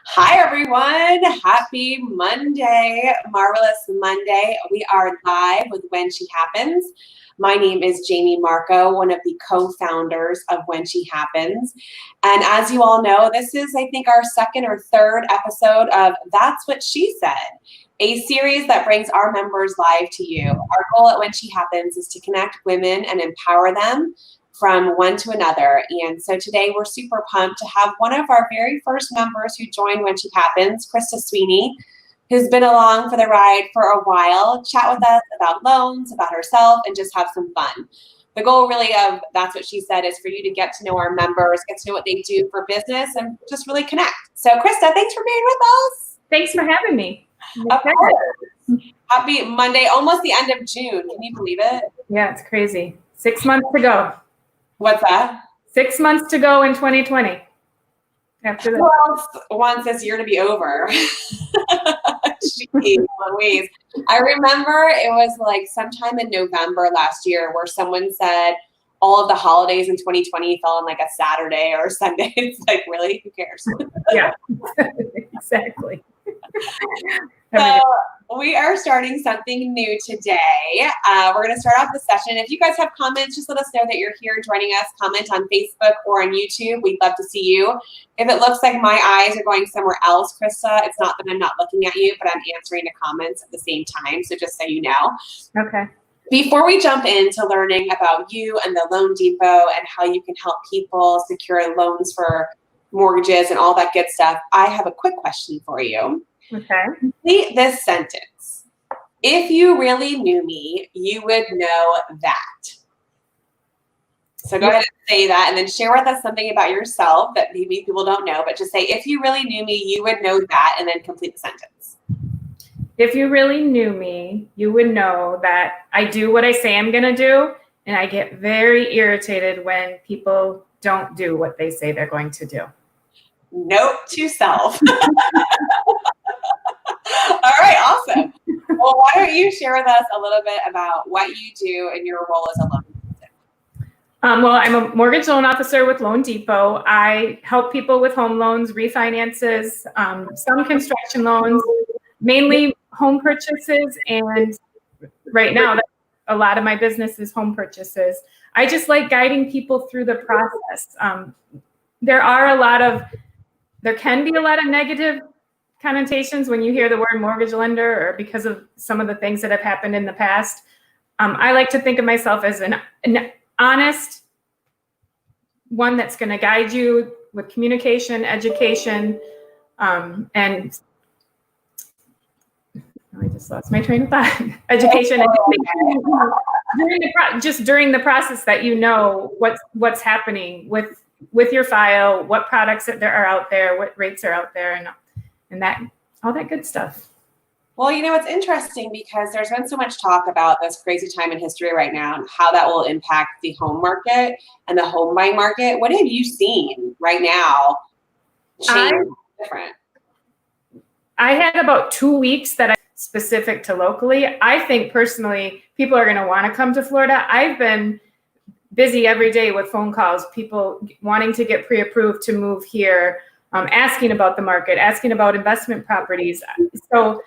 Hi, everyone. Happy Monday. Marvelous Monday. We are live with When She Happens. My name is Jamie Marco, one of the co-founders of When She Happens. And as you all know, this is, I think, our second or third episode of That's What She Said, a series that brings our members live to you. Our goal at When She Happens is to connect women and empower them from one to another. And so today we're super pumped to have one of our very first members who joined When She Happens, Christa Sweeney, who's been along for the ride for a while, chat with us about loans, about herself, and just have some fun. The goal really of That's What She Said is for you to get to know our members, get to know what they do for business, and just really connect. So Christa, thanks for being with us. Thanks for having me. Of course. Happy Monday, almost the end of June. Can you believe it? Yeah, it's crazy. 6 months to go. What's that? 6 months to go in 2020. After that. Who else wants this year to be over? Jeez, Louise. I remember it was like sometime in November last year where someone said all of the holidays in 2020 fell on like a Saturday or Sunday. It's like, really? Who cares? Yeah, exactly. So we are starting something new today. We're going to start off the session. If you guys have comments, just let us know that you're here joining us. Comment on Facebook or on YouTube. We'd love to see you. If it looks like my eyes are going somewhere else, Christa, it's not that I'm not looking at you, but I'm answering the comments at the same time. So just so you know. Okay. Before we jump into learning about you and the Loan Depot and how you can help people secure loans for mortgages and all that good stuff, I have a quick question for you. Okay. Complete this sentence. If you really knew me, you would know that. So go ahead and say that and then share with us something about yourself that maybe people don't know, but just say, if you really knew me, you would know that, and then complete the sentence. If you really knew me, you would know that I do what I say I'm going to do, and I get very irritated when people don't do what they say they're going to do. Note to self. All right, awesome. Well, why don't you share with us a little bit about what you do and your role as a loan officer? Well, I'm a mortgage loan officer with Loan Depot. I help people with home loans, refinances, some construction loans, mainly home purchases, and right now a lot of my business is home purchases. I just like guiding people through the process. There can be a lot of negative connotations when you hear the word mortgage lender, or because of some of the things that have happened in the past. I like to think of myself as an honest one that's going to guide you with communication, education, and I just lost my train of thought. Education, and during the process that you know what's happening with your file, what products that there are out there, what rates are out there, and that all that good stuff. Well, you know, it's interesting because there's been so much talk about this crazy time in history right now and how that will impact the home market and the home buying market. What have you seen right now change different? I had about 2 weeks that I specific to locally. I think personally, people are going to want to come to Florida. I've been busy every day with phone calls, people wanting to get pre-approved to move here, asking about the market, asking about investment properties. So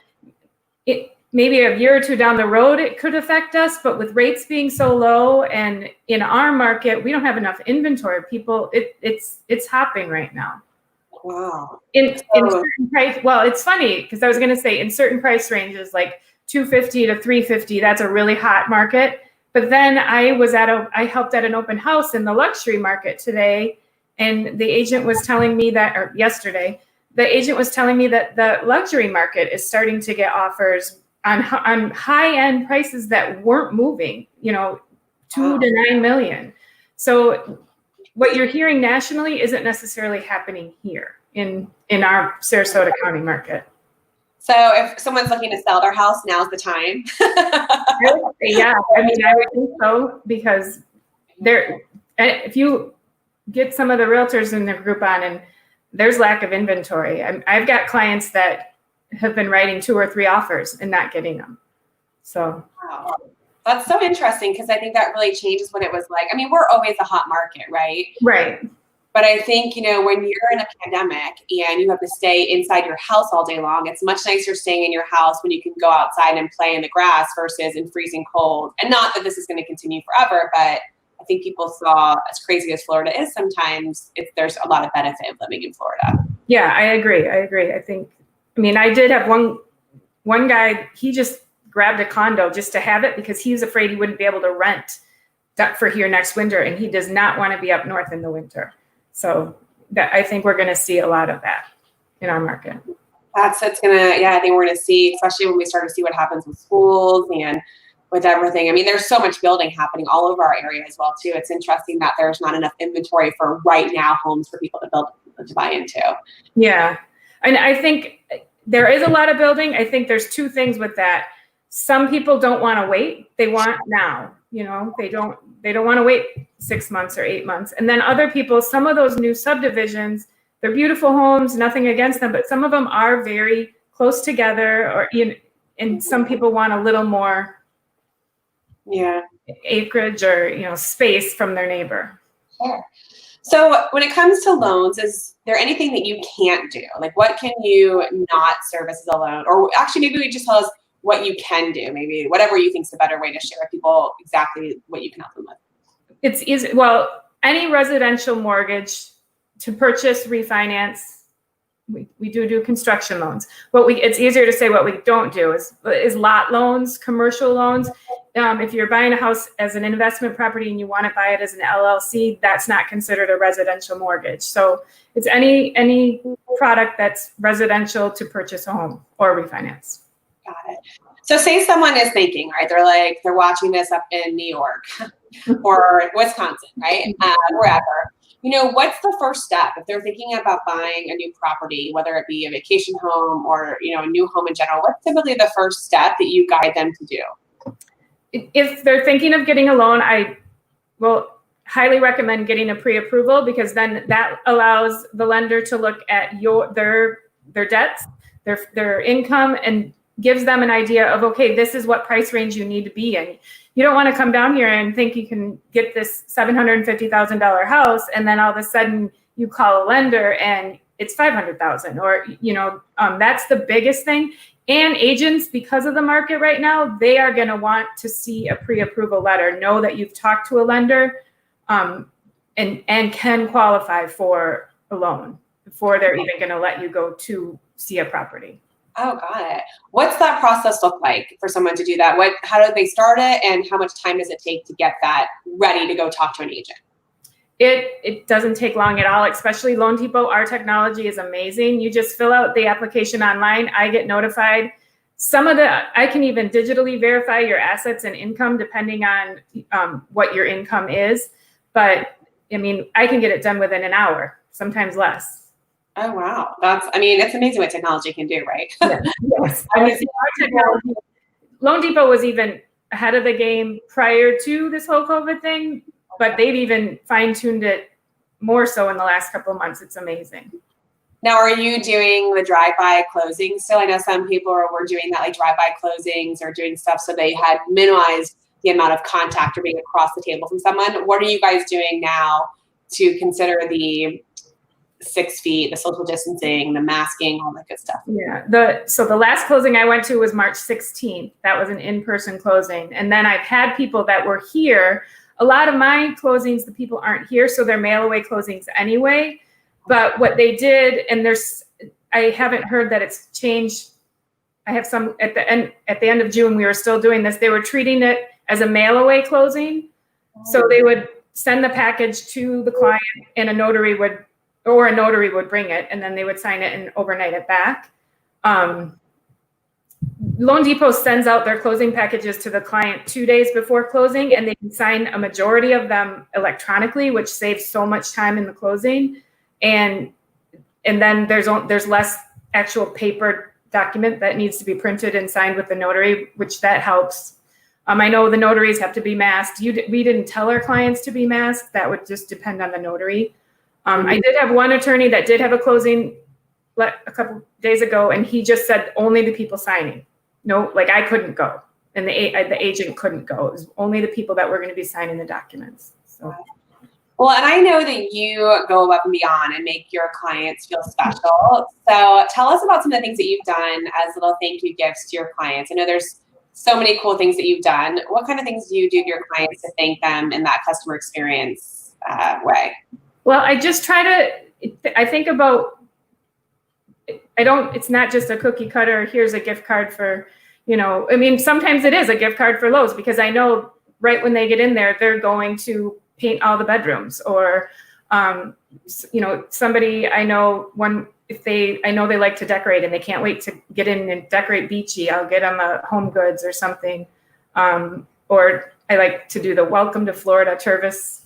it maybe a year or two down the road, it could affect us, but with rates being so low and in our market, we don't have enough inventory. People, it's hopping right now. Wow. In certain price, well, it's funny because I was going to say in certain price ranges, like $250 to $350, that's a really hot market. But then I helped at an open house in the luxury market today, and the agent was telling me that, or yesterday, the agent was telling me that the luxury market is starting to get offers on high-end prices that weren't moving, $2 to $9 million. So what you're hearing nationally isn't necessarily happening here in our Sarasota County market. So if someone's looking to sell their house, now's the time. Yeah, I mean, I would think so, because if you get some of the realtors in the group on, and there's lack of inventory. I've got clients that have been writing 2 or 3 offers and not getting them. So wow. That's so interesting, because I think that really changes what it was like. I mean, we're always a hot market, right? Right. But I think, when you're in a pandemic and you have to stay inside your house all day long, it's much nicer staying in your house when you can go outside and play in the grass versus in freezing cold. And not that this is going to continue forever, but I think people saw, as crazy as Florida is sometimes, there's a lot of benefit of living in Florida. Yeah, I agree. I did have one guy, he just grabbed a condo just to have it because he was afraid he wouldn't be able to rent that for here next winter, and he does not want to be up north in the winter. So I think we're going to see a lot of that in our market. I think we're going to see, especially when we start to see what happens with schools and with everything. I mean, there's so much building happening all over our area as well, too. It's interesting that there's not enough inventory for right now homes for people to buy into. Yeah. And I think there is a lot of building. I think there's two things with that. Some people don't want to wait. They want now, they don't want to wait 6 months or 8 months. And then other people, some of those new subdivisions, they're beautiful homes, nothing against them, but some of them are very close together, and some people want a little more acreage or, space from their neighbor. Sure. So when it comes to loans, is there anything that you can't do? Like, what can you not service as a loan? Or actually, maybe we just tell us what you can do, maybe whatever you think is a better way to share with people exactly what you can help them with. It's easy. Well, any residential mortgage to purchase, refinance, we do construction loans. It's easier to say what we don't do is lot loans, commercial loans. If you're buying a house as an investment property and you want to buy it as an LLC, that's not considered a residential mortgage. So it's any product that's residential to purchase a home or refinance. Got it. So say someone is thinking, right? They're watching this up in New York or Wisconsin, right? Wherever. What's the first step if they're thinking about buying a new property, whether it be a vacation home or, a new home in general? What's typically the first step that you guide them to do? If they're thinking of getting a loan, I will highly recommend getting a pre-approval, because then that allows the lender to look at their debts, their income, and gives them an idea of, okay, this is what price range you need to be in. You don't want to come down here and think you can get this $750,000 house, and then all of a sudden you call a lender and it's $500,000, or that's the biggest thing. And agents, because of the market right now, they are going to want to see a pre-approval letter, know that you've talked to a lender, and can qualify for a loan before they're even going to let you go to see a property. Oh, got it. What's that process look like for someone to do that? How do they start it, and how much time does it take to get that ready to go talk to an agent? It doesn't take long at all, especially Loan Depot. Our technology is amazing. You just fill out the application online. I get notified. I can even digitally verify your assets and income depending on what your income is. But I can get it done within an hour, sometimes less. Oh, wow. It's amazing what technology can do, right? Yeah. Yes. Our technology, Loan Depot was even ahead of the game prior to this whole COVID thing, but they've even fine-tuned it more so in the last couple of months. It's amazing. Now, are you doing the drive-by closings still? I know some people were doing that, like drive-by closings or doing stuff so they had minimized the amount of contact or being across the table from someone. What are you guys doing now to consider the 6 feet, the social distancing, the masking, all that good stuff? Yeah. So the last closing I went to was March 16th. That was an in-person closing. And then I've had people that were here. A lot of my closings, the people aren't here, so they're mail-away closings anyway. But what they did, and I haven't heard that it's changed. I have some at the end of June, we were still doing this. They were treating it as a mail-away closing. So they would send the package to the client, and a notary would bring it, and then they would sign it and overnight it back. Loan Depot sends out their closing packages to the client 2 days before closing, and they can sign a majority of them electronically, which saves so much time in the closing. And then there's less actual paper document that needs to be printed and signed with the notary, which that helps. I know the notaries have to be masked. We didn't tell our clients to be masked. That would just depend on the notary. I did have one attorney that did have a closing a couple days ago, and he just said only the people signing. No, like I couldn't go, and the agent couldn't go. It was only the people that were going to be signing the documents. So Well, and I know that you go above and beyond and make your clients feel special. So tell us about some of the things that you've done as little thank you gifts to your clients. I know there's so many cool things that you've done. What kind of things do you do to your clients to thank them in that customer experience way? Well, I just try to, I think about, it's not just a cookie cutter, here's a gift card for, I mean, sometimes it is a gift card for Lowe's because I know right when they get in there, they're going to paint all the bedrooms, or somebody I know, I know they like to decorate and they can't wait to get in and decorate beachy, I'll get them a Home Goods or something. Or I like to do the Welcome to Florida Tervis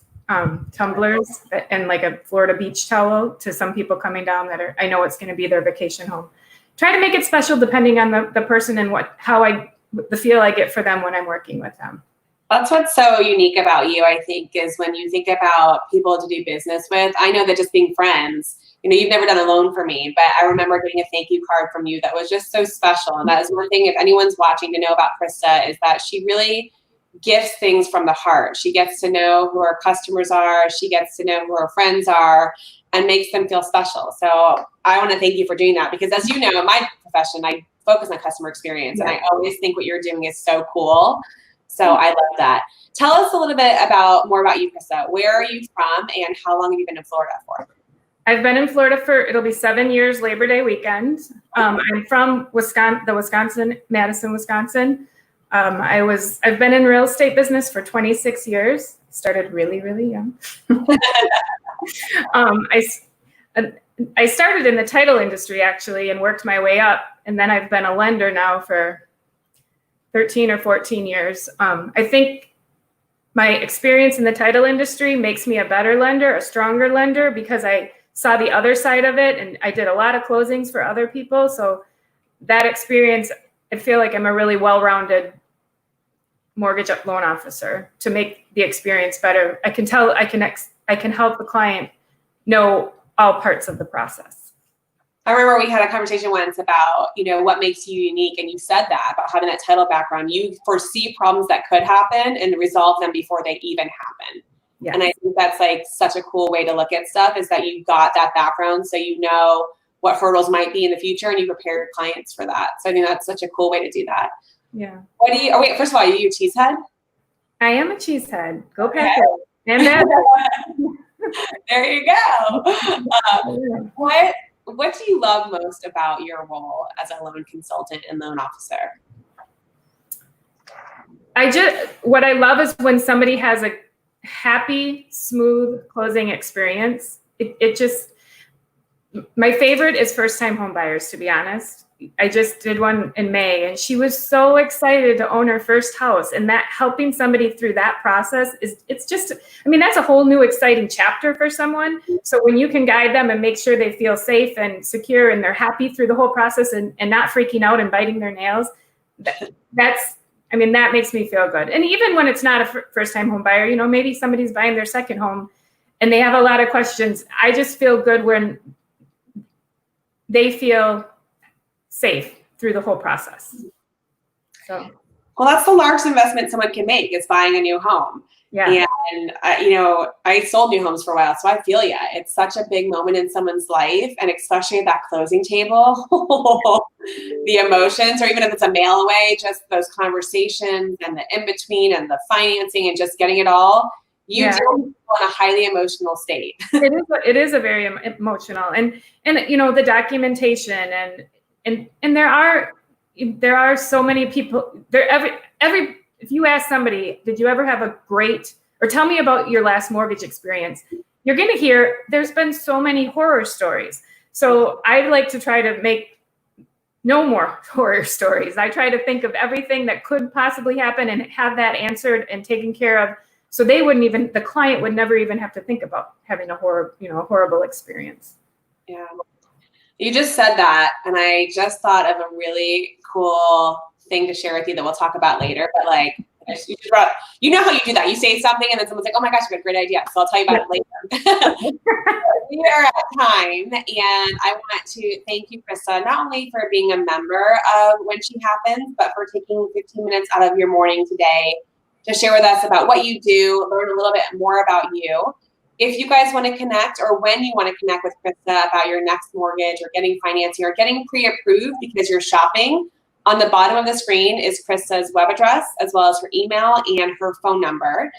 tumblers and like a Florida beach towel to some people coming down that I know it's going to be their vacation home. Try to make it special depending on the person and the feel I get for them when I'm working with them. That's what's so unique about you, I think, is when you think about people to do business with. I know that just being friends, you've never done a loan for me, but I remember getting a thank you card from you that was just so special. And that is one thing, if anyone's watching, to know about Christa, is that she really gifts things from the heart. She gets to know who her customers are. She gets to know who her friends are and makes them feel special. So I want to thank you for doing that because, as you know, in my profession, I focus on customer experience. And I always think what you're doing is so cool. So I love that. Tell us a little bit more about you, Christa. Where are you from and how long have you been in Florida for? I've been in Florida it'll be 7 years Labor Day weekend. I'm from Wisconsin, Madison, Wisconsin. I've been in real estate business for 26 years. Started really, really young. I started in the title industry actually and worked my way up. And then I've been a lender now for 13 or 14 years. I think my experience in the title industry makes me a better lender, a stronger lender, because I saw the other side of it and I did a lot of closings for other people. So that experience, I feel like I'm a really well-rounded mortgage loan officer to make the experience better. I can help the client know all parts of the process. I remember we had a conversation once about, what makes you unique. And you said that about having that title background, you foresee problems that could happen and resolve them before they even happen. Yes. And I think that's like such a cool way to look at stuff, is that you've got that background. So you know what hurdles might be in the future and you prepare your clients for that. So I think that's such a cool way to do that. Yeah. First of all, are you a cheesehead? I am a cheesehead. Go Packers. And then there you go. What do you love most about your role as a loan consultant and loan officer? What I love is when somebody has a happy, smooth closing experience. My favorite is first-time home buyers, to be honest. I just did one in May and she was so excited to own her first house, and that helping somebody through that process that's a whole new exciting chapter for someone. So when you can guide them and make sure they feel safe and secure and they're happy through the whole process and not freaking out and biting their nails, that makes me feel good. And even when it's not a first-time home buyer, maybe somebody's buying their second home and they have a lot of questions. I just feel good when they feel safe through the whole process. So, well, that's the largest investment someone can make, is buying a new home. Yeah. And I sold new homes for a while, so I feel ya. It's such a big moment in someone's life, and especially at that closing table, the emotions, or even if it's a mail away, just those conversations and the in between and the financing and just getting it all. You do in a highly emotional state. It is a very emotional, and the documentation and there are so many people there. If you ask somebody, did you ever have a great, or tell me about your last mortgage experience, you're going to hear there's been so many horror stories. So I like to try to make no more horror stories. I try to think of everything that could possibly happen and have that answered and taken care of, so the client would never even have to think about having a horrible experience. Yeah. You just said that, and I just thought of a really cool thing to share with you that we'll talk about later. But you know how you do that. You say something, and then someone's like, "Oh my gosh, you got a great idea." So I'll tell you about it later. We are at time, and I want to thank you, Christa, not only for being a member of When She Happens, but for taking 15 minutes out of your morning today to share with us about what you do, learn a little bit more about you. if you guys want to connect, or when you want to connect with Christa about your next mortgage or getting financing or getting pre-approved because you're shopping, on the bottom of the screen is Christa's web address, as well as her email and her phone number.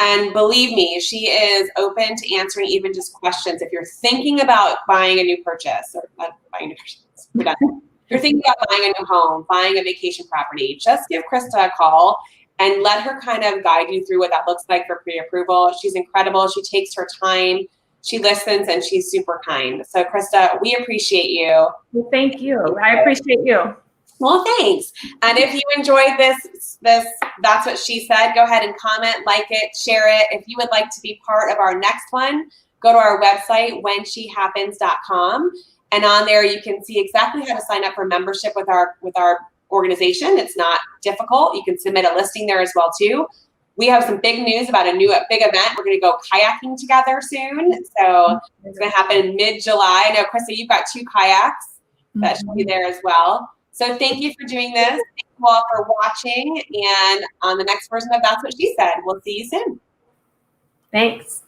And believe me, she is open to answering even just questions. If you're thinking about buying a new purchase, or not buying a new purchase, we're done. If you're thinking about buying a new home, buying a vacation property, just give Christa a call and let her kind of guide you through what that looks like for pre-approval. She's incredible. She takes her time. She listens, and she's super kind. So Christa, we appreciate you. Well, thank you. I appreciate you. Well, thanks. And if you enjoyed this, That's What She Said, go ahead and comment, like it, share it. If you would like to be part of our next one, go to our website, whenshehappens.com. And on there, you can see exactly how to sign up for membership with our organization. It's not difficult. You can submit a listing there as well, too. We have some big news about a big event. We're going to go kayaking together soon. So it's going to happen in mid-July. I know, Christa, you've got 2 kayaks that should be there as well. So thank you for doing this. Thank you all for watching. And on the next version of That's What She Said, we'll see you soon. Thanks.